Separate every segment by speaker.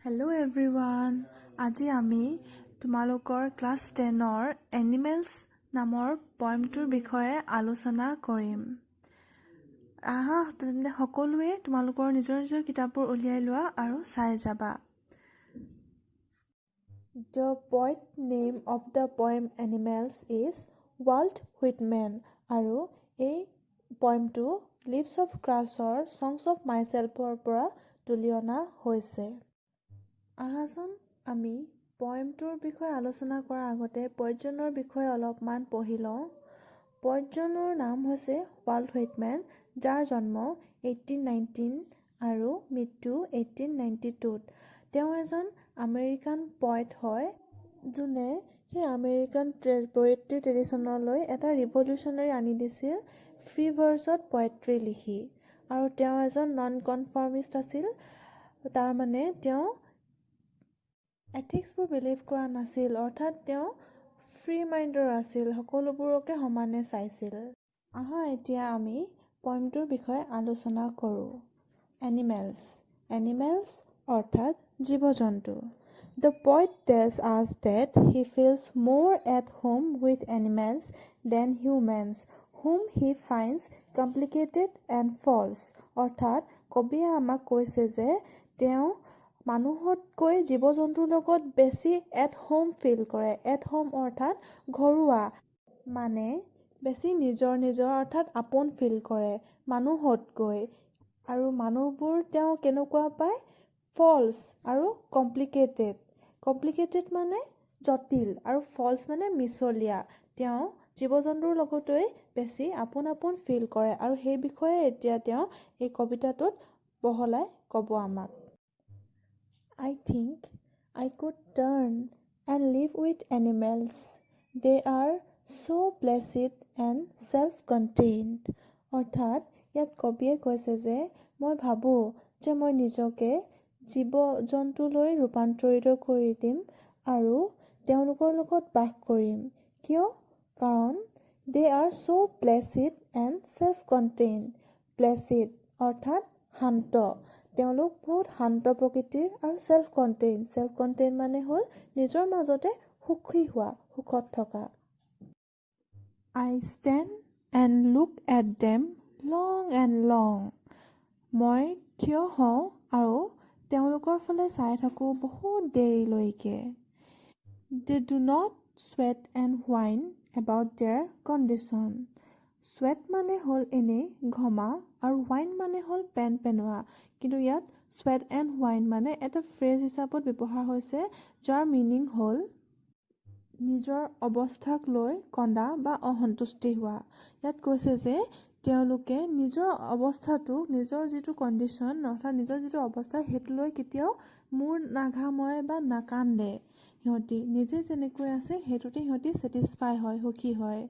Speaker 1: Hello everyone. আজি আমি তোমালোকৰ ক্লাছ 10ৰ এনিমেলছ নামৰ পয়েমটোৰ বিষয়ে আলোচনা কৰিম। আহা তেন্তে সকলোৱে তোমালোকৰ নিজৰ নিজৰ কিতাপবোৰ উলিয়াই লোৱা আৰু চাই যাবা। The poet name of the poem Animals is Walt Whitman আৰু এই পয়েমটো Leaves of Grassৰ Songs of Myselfৰ পৰা তুলি অনা হৈছে। আহাচোন আমি পয়েমটোৰ বিষয়ে আলোচনা কৰাৰ আগতে পয়েটজনৰ বিষয়ে অলপমান পঢ়ি লওঁ। পয়েটজনৰ নাম হৈছে ৱাল্ট হুইটমেন, যাৰ জন্ম 1819 আৰু মৃত্যু 1892ত। তেওঁ এজন আমেৰিকান পয়েট হয়, যোনে সেই আমেৰিকান পয়েট্ৰি ট্ৰেডিশ্যনলৈ এটা ৰিভলিউচনাৰী আনি দিছিল ফ্ৰী ভাৰ্ছত পয়েট্ৰি লিখি। আৰু তেওঁ এজন নন কনফৰ্মিষ্ট আছিল, তাৰমানে তেওঁ এথিক্সবোৰ বিলিভ কৰা নাছিল, অৰ্থাৎ তেওঁ ফ্ৰী মাইণ্ডৰ আছিল, সকলোবোৰকে সমানে চাইছিল। আহা এতিয়া আমি পয়েমটোৰ বিষয়ে আলোচনা কৰোঁ। এনিমেলছ অৰ্থাৎ জীৱ-জন্তু। The poet tells us that he feels more at home with animals than humans, whom he finds complicated and false. অৰ্থাৎ কবিয়ে আমাক কৈছে যে তেওঁ মানুহতকৈ জীৱ-জন্তুৰ লগত বেছি এট হোম ফিল কৰে। এট হোম অৰ্থাৎ ঘৰুৱা, মানে বেছি নিজৰ অৰ্থাৎ আপোন ফিল কৰে মানুহতকৈ। আৰু মানুহবোৰ তেওঁ কেনেকুৱা পায়? ফল্ছ আৰু কমপ্লিকেটেড মানে জটিল আৰু ফল্ছ মানে মিছলীয়া। তেওঁ জীৱ-জন্তুৰ লগতেই বেছি আপোন ফিল কৰে আৰু সেই বিষয়ে এতিয়া তেওঁ এই কবিতাটোত বহলাই ক'ব আমাক। I think I could turn and live with animals. They are so placid and self-contained. অৰ্থাৎ ইয়াত কবিয়ে কৈছে যে মই ভাবোঁ যে মই নিজকে জীৱ-জন্তুলৈ ৰূপান্তৰিত কৰি দিম আৰু তেওঁলোকৰ লগত বাস কৰিম। কিয়? কাৰণ they are so placid and self-contained. placid অৰ্থাৎ শান্ত। তেওঁলোক বহুত শান্ত প্ৰকৃতিৰ আৰু চেল্ফ কণ্টেইন মানে হ'ল নিজৰ মাজতে সুখী হোৱা, সুখত থকা। I stand and look at them long. মই থিয় হওঁ আৰু তেওঁলোকৰ ফালে চাই থাকোঁ বহুত দেৰিলৈকে। They do not sweat and whine about their condition. sweat মানে হ'ল এনেই ঘমা আৰু whine মানে হ'ল পেনোৱা। কিন্তু ইয়াত sweat and whine মানে এটা ফ্ৰেজ হিচাপত ব্যৱহাৰ হৈছে, যাৰ মিনিং হ'ল নিজৰ অৱস্থাক লৈ কন্দা বা অসন্তুষ্টি হোৱা। ইয়াত কৈছে যে তেওঁলোকে নিজৰ অৱস্থাটো, নিজৰ যিটো কণ্ডিশ্যন অৰ্থাৎ নিজৰ যিটো অৱস্থা, সেইটো লৈ কেতিয়াও মূৰ নাঘাময় বা নাকান্দে। সিহঁতি নিজে যেনেকৈ আছে সেইটোতে সিহঁতি ছেটিছফাই হয়, সুখী হয়।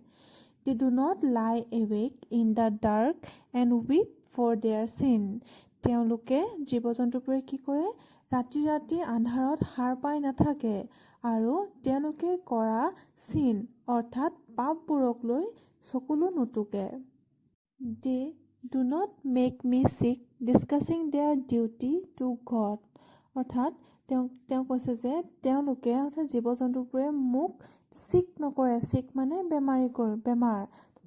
Speaker 1: They do not lie awake in the dark and weep for their sin. তেওঁলোকে জীৱ-জন্তুবোৰে কি কৰে? ৰাতি আন্ধাৰত সাৰ পাই নাথাকে আৰু তেওঁলোকে কৰা চিন অৰ্থাৎ পাপবোৰক লৈ চকুলো নুটুকে। They do not make me sick discussing their duty to God. অৰ্থাৎ তেওঁ কৈছে যে তেওঁলোকে অৰ্থাৎ জীৱ-জন্তুবোৰে মোক চিক নকৰে। চিক মানে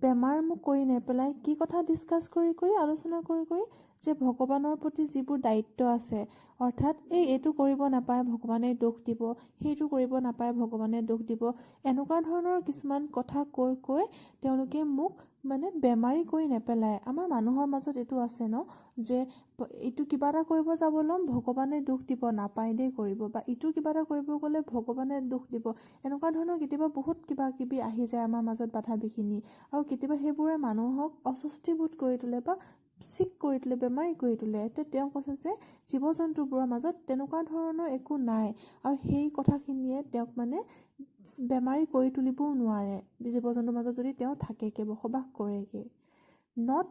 Speaker 1: বেমাৰ মোক কৰি নেপেলাই। কি কথা ডিছকাছ কৰি আলোচনা কৰি যে ভগৱানৰ প্ৰতি যিবোৰ দায়িত্ব আছে, অৰ্থাৎ এইটো কৰিব নাপায় ভগৱানে দোষ দিব, সেইটো কৰিব নাপায় ভগৱানে দোষ দিব, এনেকুৱা ধৰণৰ কিছুমান কথা কৈ তেওঁলোকে মোক মানে বেমাৰী কৰি নেপেলায়। আমাৰ মানুহৰ মাজত এইটো আছে ন, যে এইটো কিবা এটা কৰিব যাব ল'ম ভগৱানে দোষ দিব, নাপায় দেই কৰিব, বা ইটো কিবা এটা কৰিব গ'লে ভগৱানে দোষ দিব। এনেকুৱা ধৰণৰ কেতিয়াবা বহুত কিবা কিবি আহি যায় আমাৰ মাজত বাধা বিঘিনি, আৰু কেতিয়াবা সেইবোৰে মানুহক অস্বস্তিবোধ কৰি তোলে বা চিক কৰি তোলে, বেমাৰী কৰি তোলে। তেওঁ কৈছে যে জীৱ-জন্তুবোৰৰ মাজত তেনেকুৱা ধৰণৰ একো নাই আৰু সেই কথাখিনিয়ে তেওঁক মানে বেমাৰী কৰি তুলিবও নোৱাৰে, জীৱ-জন্তুৰ মাজত যদি তেওঁ থাকেগে, বসবাস কৰেগে। Not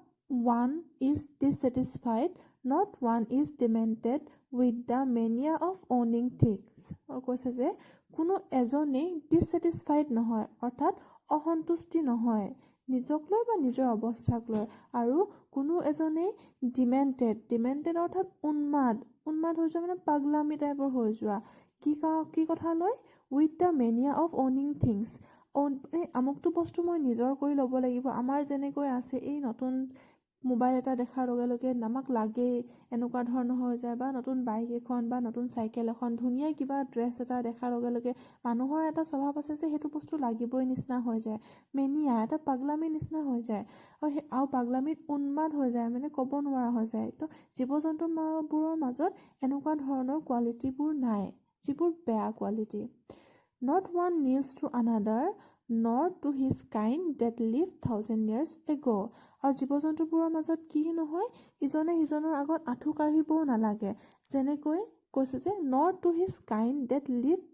Speaker 1: one is dissatisfied, not one is demented with the mania of owning things. আৰু কৈছে যে কোনো এজনেই ডিছছেটিছফাইড নহয়, অৰ্থাৎ অসন্তুষ্টি নহয় নিজক লৈ বা নিজৰ অৱস্থাক লৈ। আৰু কোনো এজনে ডিমেণ্টেড অৰ্থাৎ উন্মাদ হৈ যোৱা মানে পাগলামি টাইপৰ হৈ যোৱা। কি কথা লৈ? With the mania of owning things. আমুকটো বস্তু মই নিজৰ কৰি ল'ব লাগিব। আমাৰ যেনেকৈ আছে এই নতুন মোবাইল এটা দেখাৰ লগে লগে আমাক লাগেই এনেকুৱা ধৰণৰ হৈ যায়, বা নতুন বাইক এখন বা নতুন চাইকেল এখন, ধুনীয়া কিবা ড্ৰেছ এটা দেখাৰ লগে লগে মানুহৰ এটা স্বভাৱ আছে যে সেইটো বস্তু লাগিবই নিচিনা হৈ যায়। মেনিয়া এটা পাগলামি নিচিনা হৈ যায় আৰু পাগলামিত উন্মাদ হৈ যায়, মানে ক'ব নোৱাৰা হৈ যায়। তো জীৱ জন্তুবোৰৰ মাজত এনেকুৱা ধৰণৰ কোৱালিটিবোৰ নাই, যিবোৰ বেয়া quality. Not one kneels to another, nor to his kind that lived 1000 years ago. আৰু জীৱ জন্তুবোৰৰ মাজত কি নহয়, ইজনে সিজনৰ আগত আঁঠু কাঢ়িবও নালাগে। যেনেকৈ কৈছে যে nor to his kind that lived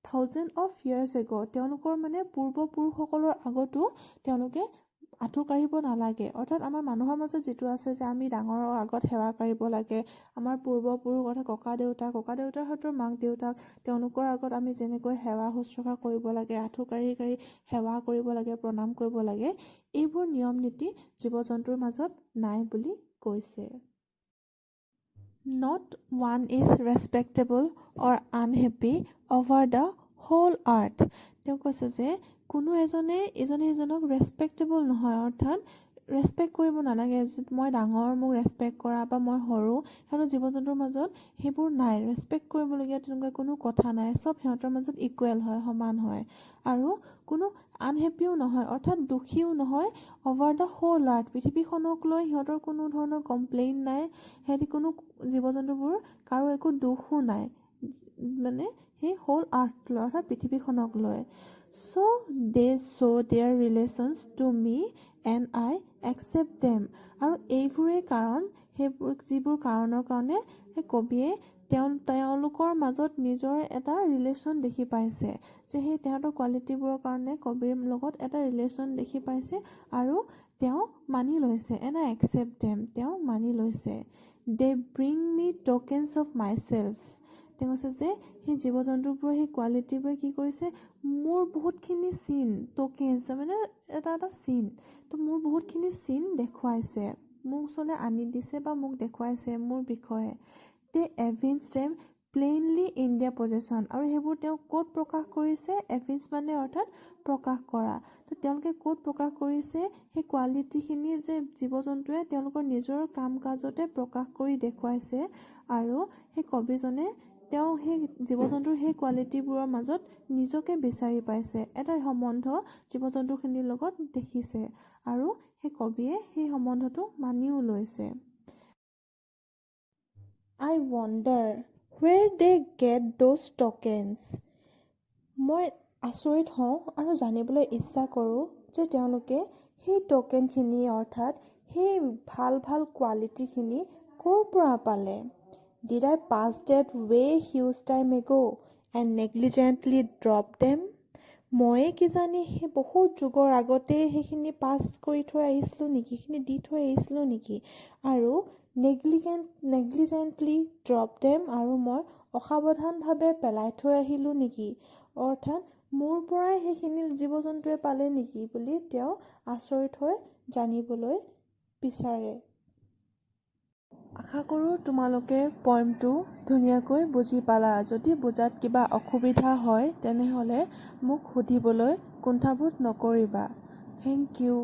Speaker 1: 1000 of years ago, তেওঁলোকৰ মানে পূৰ্বপুৰুষসকলৰ আগতো তেওঁলোকে আঁঠু কাঢ়িব নালাগে। অৰ্থাৎ আমাৰ মানুহৰ মাজত যিটো আছে যে আমি ডাঙৰৰ আগত সেৱা কাঢ়িব লাগে, আমাৰ পূৰ্বপুৰুষ অৰ্থাৎ ককা দেউতাৰ হয়তো মাক দেউতাক, তেওঁলোকৰ আগত আমি যেনেকৈ সেৱা শুশ্ৰূষা কৰিব লাগে, আঁঠু কাঢ়ি সেৱা কৰিব লাগে, প্ৰণাম কৰিব লাগে, এইবোৰ নিয়ম নীতি জীৱ জন্তুৰ মাজত নাই বুলি কৈছে। Not one is respectable or unhappy over the whole earth. তেওঁ কৈছে যে কোনো এজনে ইজনে সিজনক ৰেচপেক্টেবল নহয়, অৰ্থাৎ ৰেচপেক্ট কৰিব নালাগে। মই ডাঙৰ, মোক ৰেচপেক্ট কৰা, বা মই সৰু, সিহঁতৰ জীৱ জন্তুৰ মাজত সেইবোৰ নাই। ৰেচপেক্ট কৰিবলগীয়া তেনেকুৱা কোনো কথা নাই। চব সিহঁতৰ মাজত ইকুৱেল হয়, সমান হয়। আৰু কোনো আনহেপিও নহয়, অৰ্থাৎ দুখীও নহয়। অভাৰ দ্য হোল আৰ্থ, পৃথিৱীখনক লৈ সিহঁতৰ কোনো ধৰণৰ কমপ্লেইন নাই। সিহঁতি কোনো জীৱ জন্তুবোৰ কাৰো একো দুখো নাই, মানে সেই হোল আৰ্থ লৈ অৰ্থাৎ পৃথিৱীখনক লৈ। So they show their relations to me and I accept them. আৰু এইবোৰেই কাৰণ, সেইবোৰ যিবোৰ কাৰণৰ কাৰণে সেই কবিয়ে তেওঁলোকৰ মাজত নিজৰ এটা ৰিলেশ্যন দেখি পাইছে, যে সেই তেহঁতৰ কোৱালিটিবোৰৰ কাৰণে কবিৰ লগত এটা ৰিলেশ্যন দেখি পাইছে আৰু তেওঁ মানি লৈছে। and I accept them, তেওঁ মানি লৈছে। They bring me tokens of myself. তেওঁ কৈছে যে সেই জীৱ জন্তুবোৰৰ সেই কোৱালিটিবোৰে কি কৰিছে, মোৰ বহুতখিনি চিন, টকেনছ মানে এটা চিন, তো মোৰ বহুতখিনি চিন দেখুৱাইছে, মোৰ ওচৰলৈ আনি দিছে বা মোক দেখুৱাইছে মোৰ বিষয়ে। They evince them plainly in their possession. আৰু সেইবোৰ তেওঁ ক'ত প্ৰকাশ কৰিছে? এভিন্স মানে অৰ্থাৎ প্ৰকাশ কৰা। তো তেওঁলোকে ক'ত প্ৰকাশ কৰিছে সেই কোৱালিটিখিনি, যে জীৱ জন্তুৱে তেওঁলোকৰ নিজৰ কাম কাজতে প্ৰকাশ কৰি দেখুৱাইছে। আৰু সেই কবিজনে তেওঁ সেই জীৱ জন্তুৰ সেই কোৱালিটিবোৰৰ মাজত নিজকে বিচাৰি পাইছে, এটা সম্বন্ধ জীৱ জন্তুখিনিৰ লগত দেখিছে, আৰু সেই কবিয়ে সেই সম্বন্ধটো মানিও লৈছে। I wonder where they get those tokens. মই আচৰিত হওঁ আৰু জানিবলৈ ইচ্ছা কৰোঁ যে তেওঁলোকে সেই টকেনখিনি অৰ্থাৎ সেই ভাল কোৱালিটিখিনি ক'ৰ পৰা পালে। Did I pass that way huge time ago and negligently drop them? ময়ে কিজানি সেই বহুত যুগৰ আগতেই সেইখিনি পাছ কৰি থৈ আহিছিলোঁ নেকি, সেইখিনি দি থৈ আহিছিলোঁ নেকি, আৰু নেগলিজেণ্টলি ড্ৰপ দেম, আৰু মই অসাৱধানভাৱে পেলাই থৈ আহিলোঁ নেকি, অৰ্থাৎ মোৰ পৰাই সেইখিনি জীৱ জন্তুৱে পালে নেকি বুলি তেওঁ আচৰিত হৈ জানিবলৈ বিচাৰে। আশা কৰোঁ তোমালোকে পইমটো ধুনীয়াকৈ বুজি পালা। যদি বুজাত কিবা অসুবিধা হয় তেনেহ'লে মোক সুধিবলৈ কুণ্ঠাবোধ নকৰিবা। Thank U.